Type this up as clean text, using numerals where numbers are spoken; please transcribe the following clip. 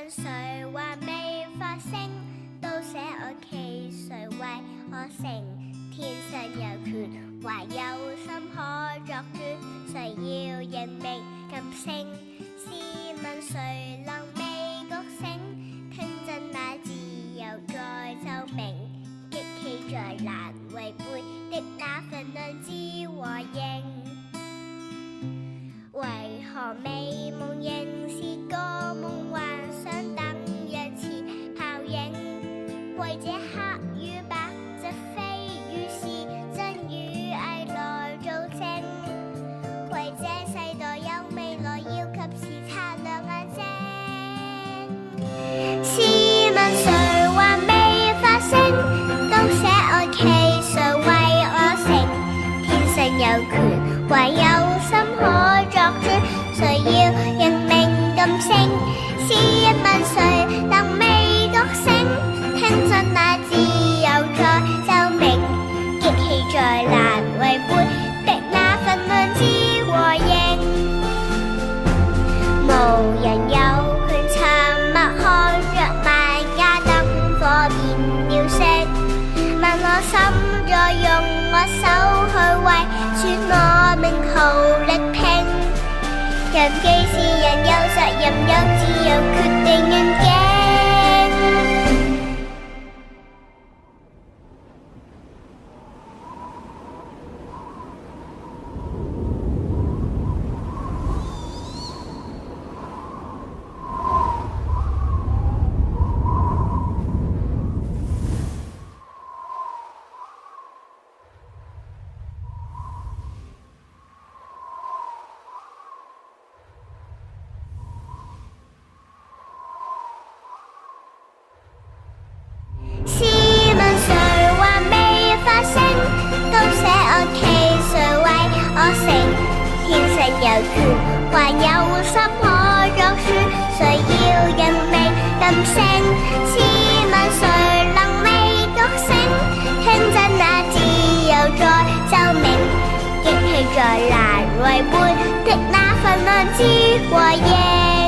問誰還未發聲，都寫我其誰為我成。天上有權，還有心可作主，誰要認命禁聲？試問誰能未覺醒？聽真那自由在奏鳴，激氣在難違背的那份良知和應。為何美夢仍是個夢幻想，等樣似泡影？為這黑與白，這非與是，真與偽來做證。為這世代有未來，要及時擦亮眼睛。試問誰還未發聲？都寫我其誰為我成。天上有權，還有心可作主，誰要認命禁聲？試問誰能未覺醒？聽真那自由在奏鳴，激氣在難違背的那份良知和應。無人有權沉默看着萬家燈火變了色，問我心再用我手去為說我命途力拼。人既是人，有責任，有自由，決定願景。試問誰還未發聲？都寫我其誰為我成。天上有權，還有心可作主，誰要認命禁聲？試問誰能未覺醒？聽真那自由在奏鳴，激氣在難違背的那份良知和應。